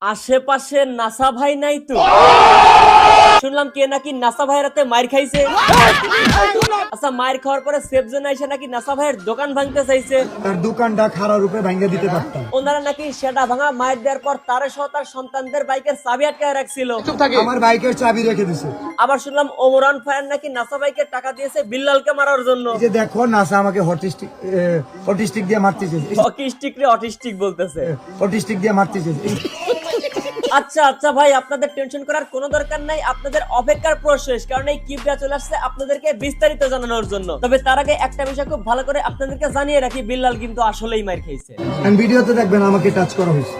আশেপাশে নাসা ভাই নাই তো? শুনলাম কে নাকি নাসা ভাইয়ের হাতে মার খাইছে। আচ্ছা, মার খাওয়ার পরে সেফ জোনে এসে নাকি নাসা ভাইয়ের দোকান ভাঙতে চাইছে। তার দোকানটা খারাপ রূপে ভাঙিয়ে দিতে পারতাম। ওনারা নাকি সেটা ভাঙা মার দেওয়ার পর তার সহ তার সন্তানদের বাইকের চাবি আটকায় রাখছিল। আমার বাইকের চাবি রেখে দিছে। আবার শুনলাম ওমরান ফায়ার নাকি নাসা ভাইকে টাকা দিয়েছে বিল্লালকে মারার জন্য। এই যে দেখো নাসা আমাকে অটিস্টিক দিয়ে মারতেছে। অটিস্টিক বলতেছে। অটিস্টিক দিয়ে মারতেছে। আচ্ছা আচ্ছা ভাই, আপনাদের টেনশন করার কোনো দরকার নাই, আপনাদের অপেক্ষার প্রশেষ, কারণ এই কিবরা চলে আসছে আপনাদেরকে বিস্তারিত জানানোর জন্য। তবে তার আগে একটা বিষয় খুব ভালো করে আপনাদেরকে জানিয়ে রাখি, বিল্লাল কিন্তু আসলেই মার খাইছে। ভিডিওতে দেখবেন আমাকে টাচ করা হয়েছে।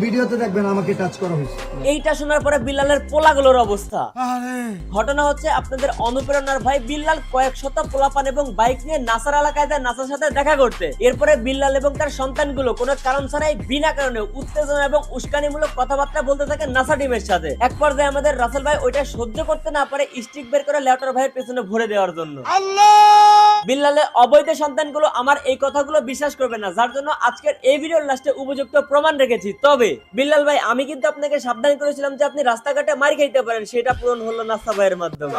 ভিডিওতে দেখবেন আমাকে টাচ করা হয়েছে। এইটা শোনার পরে বিল্লালের পোলাগুলোর অবস্থা। ঘটনা হচ্ছে আপনাদের অনুপ্রেরণার ভাই বিল্লাল কয়েক শত পোলাপান এবং বাইক নিয়ে নাসার এলাকায় যায় নাসার সাথে দেখা করতে। এরপরে বিল্লাল এবং তার সন্তানগুলো কোনো কারণ ছাড়াই বিনা কারণে উত্তেজনা এবং উস্কানিমূলক কথাবার্তা বলতে থাকে নাসা টিমের সাথে। এক পর্যায়ে আমাদের রাসেল ভাই ওইটা সহ্য করতে না পারে স্টিক বের করে লেউটার ভাইয়ের পেছনে ভরে দেওয়ার জন্য। বিল্লালের অবৈধ সন্তানগুলো আমার এই কথাগুলো বিশ্বাস করবে না, যার জন্য আজকের এই ভিডিওর লাস্টে উপযুক্ত প্রমাণ রেখেছি। তবে বিল্লাল ভাই, আমি কিন্তু আপনাকে সাবধান করেছিলাম যে আপনি রাস্তাঘাটে মার খাইতে পারেন, সেটা পূরণ হলো নাসা ভাইয়ের মাধ্যমে।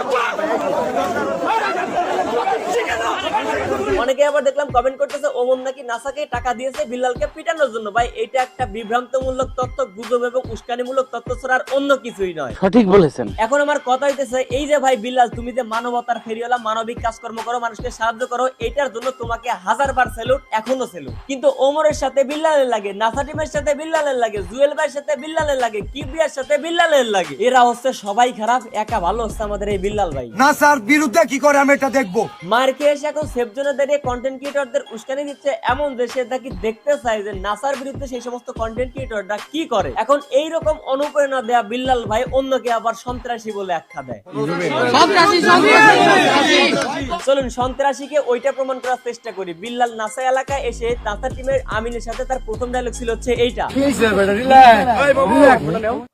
অনেকে আবার দেখলাম কমেন্ট করতেছে ওমন নাকি নাসাকে টাকা দিয়েছে বিল্লালকে পিটানোর জন্য। ভাই, এটা একটা বিভ্রান্তমূলক তথ্য, গুজব এবং উস্কানিমূলক তথ্য ছাড়া আর অন্য কিছুই নয়। সঠিক বলেছেন। এখন আমার কথা হইতেছে, এই যে ভাই বিল্লাল, তুমি যে মানবতার ফেরিওয়ালা, মানবিক কাজকর্ম করো, মানুষকে সাহায্য করো, এটার জন্য তোমাকে হাজারবার স্যালুট, এখনো স্যালুট। কিন্তু ওমরের সাথে বিল্লালের লাগে, নাসা টিমের সাথে বিল্লালের লাগে, জুয়েল ভাইয়ের সাথে বিল্লালের লাগে, কিবরিয়ার সাথে বিল্লালের লাগে। এরা হচ্ছে সবাই খারাপ, একা ভালো হচ্ছে আমাদের এই বিল্লাল ভাই। নাসার বিরুদ্ধে কি করে আমি এটা দেখবো। মার খেয়ে এসে এখন সেফ জোনে দাঁড়িয়ে কন্টেন্ট ক্রিয়েটরদের উস্কানি দিচ্ছে, এমন দেশে নাকি দেখতে চাই যে নাসার বিরুদ্ধে সেই সমস্ত কন্টেন্ট ক্রিয়েটররা কি করে। এখন এই রকম অনুপ্রেরণা দেয়া বিল্লাল ভাই অন্যকে আবার সন্ত্রাসী বলে আখ্যা দেয়। চলুন সন্ত্রাসীকে ওইটা প্রমাণ করার চেষ্টা করি। বিল্লাল নাসা এলাকায় এসে নাসা টিমের আমিনের সাথে তার প্রথম ডায়লগ ছিল হচ্ছে এইটা।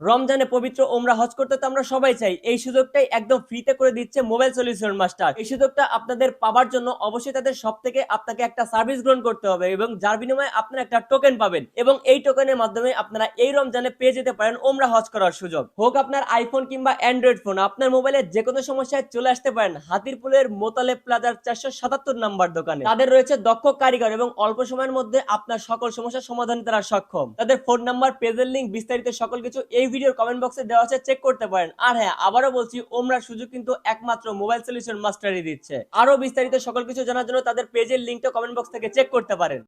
রমজানে পবিত্র ওমরা হজ করতে তো আমরা সবাই চাই, এই সুযোগটাই একদম ফ্রিতে করে দিচ্ছে মোবাইল সলিউশন মাস্টার। এই সুযোগটা আপনাদের পাওয়ার জন্য অবশ্যই তাদের সব থেকে আপনাকে একটা সার্ভিস গ্রহণ করতে হবে এবং যার বিনিময়ে আপনারা একটা টোকেন পাবেন এবং এই টোকেনের মাধ্যমে আপনারা এই রমজানে পেয়ে যেতে পারেন ওমরা হজ করার সুযোগ। হোক আপনার আইফোন কিংবা অ্যান্ড্রয়েড ফোন, আপনার মোবাইলে যে কোনো সমস্যায় চলে আসতে পারেন হাতিরপুলের মোতালেব প্লাজার 477 নাম্বার দোকানে। তাদের রয়েছে দক্ষ কারিগর এবং অল্প সময়ের মধ্যে আপনার সকল সমস্যার সমাধানে তারা সক্ষম। তাদের ফোন নাম্বার, পেজের লিংক, বিস্তারিত সকল কিছু এই ভিডিওর কমেন্ট বক্সে দেওয়া আছে, চেক করতে পারেন। আর হ্যাঁ, আবারও বলছি, ওমরার সুযোগ কিন্তু একমাত্র মোবাইল সলিউশন মাস্টারই দিচ্ছে। আরো বিস্তারিত সকল কিছু জানার জন্য তাদের পেজের লিংকটা কমেন্ট বক্স থেকে চেক করতে পারেন।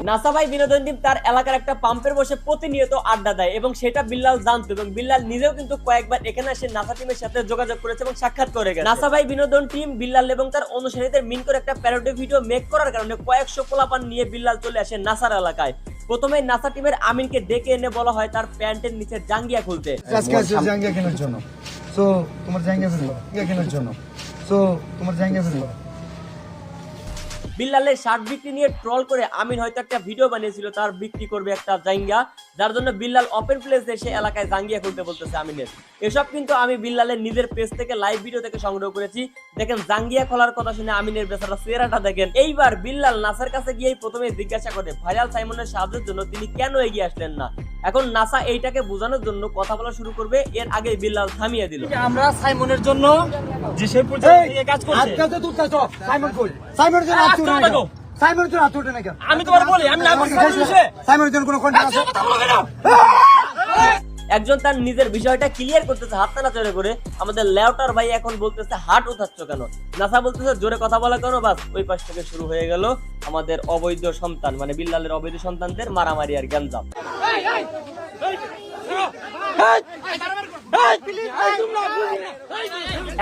নাসা ভাই বিনোদন টিম তার এলাকার একটা পাম্পের বসে প্রতিনিয়ত আড্ডা দেয় এবং সেটা বিল্লাল জানতো এবং বিল্লাল নিজেও কিন্তু কয়েকবার এখানে এসে নাসা টিমের সাথে যোগাযোগ করেছে এবং সাক্ষাৎ করে গেছে। নাসা ভাই বিনোদন টিম বিল্লাল এবং তার অনুসারীদের মিন করে একটা প্যারোডি ভিডিও মেক করার কারণে কয়েকশো পোলাপান নিয়ে বিল্লাল চলে আসে নাসার এলাকায়। প্রথমে নাসা টিমের আমিনকে ডেকে এনে বলা হয় তার প্যান্টের নিচে জাঙ্গিয়া খুলতে। জাঙ্গিয়া কেনার জন্য সো তোমার জাঙ্গিয়া ফেলবো কেনার জন্য সো তোমার জাঙ্গিয়া ফেলবো। বিল্লালের শার্ট বিক্রি নিয়ে ট্রল করে আমিন হয়তো একটা ভিডিও বানিয়েছিল তার বিক্রি করবে একটা জাঙ্গিয়া, যার জন্য বিল্লাল ওপেন প্লেসে এসে এলাকায় জাঙ্গিয়া খুলতে বলতেছে আমিনের। এসব কিন্তু আমি বিল্লালের নিজের পেজ থেকে লাইভ ভিডিও থেকে সংগ্রহ করেছি। দেখেন জাঙ্গিয়া খোলার কথা শুনে আমিনের বেচারা চেহারাটা দেখেন। এইবার বিল্লাল নাসার কাছে গিয়েই প্রথমে জিজ্ঞাসা করে ভাইরাল সাইমনের সাহায্যের জন্য তিনি কেন এগিয়ে আসলেন না। এখন নাসা এইটাকে বোঝানোর জন্য কথা বলা শুরু করবে, এর আগে বিল্লাল থামিয়ে দিল। আমরা সাইমনের জন্য যে সেই পর্যায়ে কাজ করছি। আজকে তো তুই সাইমন কই? সাইমনের জন্য আত্মুর না কেন? সাইমনের জন্য আত্মুর না কেন? আমি তোমার বলি, আমি না বলি সাইমনের জন্য কোনো কন্টেন্ট আছে? একজন তার নিজের বিষয়টা ক্লিয়ার করতেছে হাত নাড়াচাড়া করে। আমাদের লেউটার ভাই এখন বলতেছে হাট উঠাচ্ছ কেন? নাসা বলতেছে জোরে কথা বলা কেন? বাস ওই পাশ থেকে শুরু হয়ে গেল আমাদের অবৈধ সন্তান মানে বিল্লালের অবৈধ সন্তানদের মারামারি আর গ্যাঞ্জাম।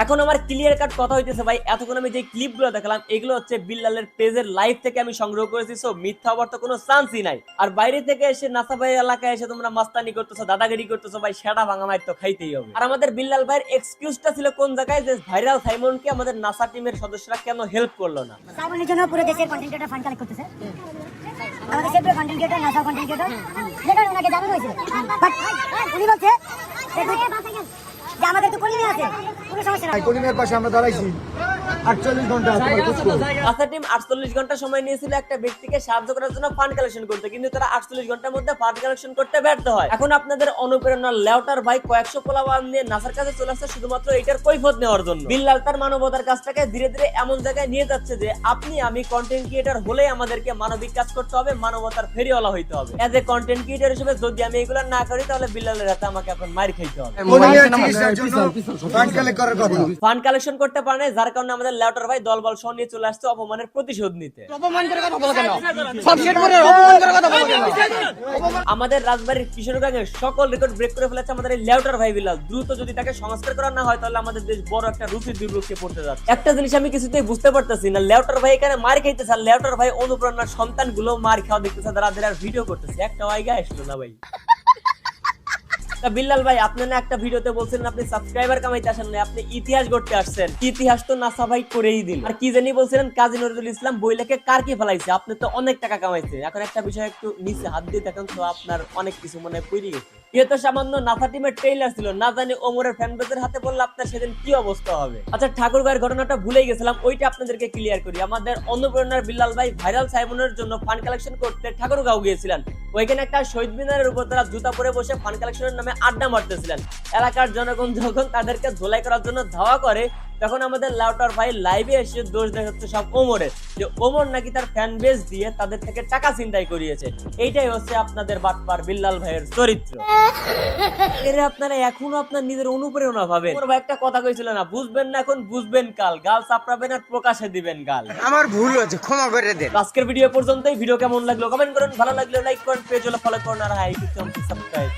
এখন আমার ক্লিয়ার কাট কথা হইতেছে ভাই, এতক্ষণ আমি যে ক্লিপগুলো দেখালাম এগুলো হচ্ছে বিল্লালের পেজের লাইভ থেকে আমি সংগ্রহ করেছি, সো মিথ্যা হবার তো কোনো চান্সই নাই। আর বাইরে থেকে এসে নাসা ভাই এলাকায় এসে তোমরা মাস্তানি করতেছো, দাদাগিরি করতেছো, ভাই সেটা ভাঙা মাইর তো খাইতেই হবে। আর আমাদের বিল্লাল ভাইয়ের এক্সকিউজটা ছিল কোন জায়গায়, যে ভাইরাল সাইমনকে আমাদের নাসা টিমের সদস্যরা কেন হেল্প করলো না। সাইমনের জন্য পুরো দেশের কন্টেন্ট ক্রিয়েটর ফান্ড কালেক্ট করতেছে। আমাদের দেশের পুরো content creator, NASA content creator, যেটা ওনাকে জানানো হয়েছিল, বাট উনি বলছে যে আমাদের তো কলিমে আছে, কোনো সমস্যা নাই। কলিমের পাশে আমরা দাঁড়াইছি, 48 ঘন্টা তোমার খোঁজ করো। আচ্ছা টিম 48 ঘন্টা সময় নিয়েছিল একটা ব্যক্তিকে সাহায্য করার জন্য ফান্ড কালেকশন করতে, কিন্তু তারা 48 ঘন্টার মধ্যে ফান্ড কালেকশন করতে ব্যর্থ হয়। এখন আপনাদের অনুপ্রেরণার লেউটার ভাই কয়েকশো পোলাপান নিয়ে নাসার কাছে চলে আসছে শুধুমাত্র এটার কৈফিয়ত নেওয়ার জন্য। বিল্লাল তার মানবতার কাজটাকে ধীরে ধীরে এমন জায়গায় নিয়ে যাচ্ছে যে আপনি আমি কন্টেন্ট ক্রিয়েটর হলেই আমাদেরকে মানবিক কাজ করতে হবে, মানবতার ফেরিওয়ালা হইতে হবে। এজ এ কন্টেন্ট ক্রিয়েটর হিসেবে যদি আমি এগুলো না করি তাহলে বিল্লালের হাতে আমাকে এখন মার খাইতে হবে। মহিলা চিকিৎসার জন্য ফান্ড কালেক্ট করার কথা। ফান্ড কালেকশন করতে পারে না, যার কারণে আমাদের লেউটার ভাই দলবল সহ নিয়ে চলে আসছে অপমানের প্রতিশোধ নিতে। আমাদের রাজবাড়ির কিশোরগঞ্জের সকল রেকর্ড ব্রেক করে ফেলেছে আমাদের এই লেউটার ভাই বিল্লাল। দ্রুত যদি তাকে সংস্কার করা না হয় তাহলে আমাদের দেশ বড় একটা রুচির দুর্ভোগে পড়তে যাচ্ছে। একটা জিনিস আমি কিছুতেই বুঝতে পারতেছি না, লেউটার ভাই এখানে মার খাইতেছে আর লেউটার ভাই অনুপ্রেরণার সন্তানগুলো মার খাওয়া দেখতেছে, তারা ভিডিও করতেছে। একটা ওয়াইগা আসলো না ভাই। বিল্লাল ভাই আপনি না একটা ভিডিওতে বলছিলেন আপনি সাবস্ক্রাইবার কামাইতে আসেন না, আপনি ইতিহাস গড়তে আসছেন। ইতিহাস তো নাসা ভাই করেই দিল। আর কি জানি বলছিলেন কাজী নজরুল ইসলাম বই লেখে কার কি ফেলাইছে, আপনি তো অনেক টাকা কামাইছে। এখন একটা বিষয় একটু নিচে হাত দিয়ে দেখেন তো আপনার অনেক কিছু মনে পড়ে গেছে। এ তো সামান্য নাসা টিমের ট্রেইলার ছিল, না জানি ওমরের ফ্যান বেজের হাতে পড়লে আপনার সেদিন কি অবস্থা হবে। আচ্ছা ঠাকুর ভাইয়ের ঘটনাটা ভুলেই গেছিলাম, ওইটা আপনাদেরকে ক্লিয়ার করি। আমাদের অনুপ্রেরণার বিল্লাল ভাই ভাইরাল সাইমনের জন্য ফান্ড কালেকশন করতে ঠাকুরগাঁও গিয়েছিলেন। ওইখানে একটা শহীদ মিনারের উপর তারা জুতা পরে বসে ফান্ড কালেকশনের নামে আড্ডা মারতেছিলেন। এলাকার জনগণ যখন তাদেরকে ধোলাই করার জন্য ধাওয়া করে তখন আমাদের লাউটার ভাই লাইভে এসে দোষ দেখাচ্ছে সব ওমরের, যে ওমর নাকি তার ফ্যান বেস দিয়ে তাদের থেকে টাকা ছিনতাই করিয়েছে। এইটাই হচ্ছে আপনাদের বাটপার বিল্লাল ভাইয়ের চরিত্র। এর আপনারা এখনো আপনার নিজের অনুপ্রেরণা ভাবেন। ওমর ভাই একটা কথা কইছিল না, বুঝবেন না এখন বুঝবেন কাল, গাল চাপড়াবেন আর প্রকাশে দিবেন গাল। আমার ভুল হয়েছে, ক্ষমা করে দেন। আজকের ভিডিও পর্যন্তই। ভিডিও কেমন লাগলো কমেন্ট করুন, ভালো লাগলে লাইক করুন, পেজ হলে ফলো করুন আর হাই সাবস্ক্রাইব।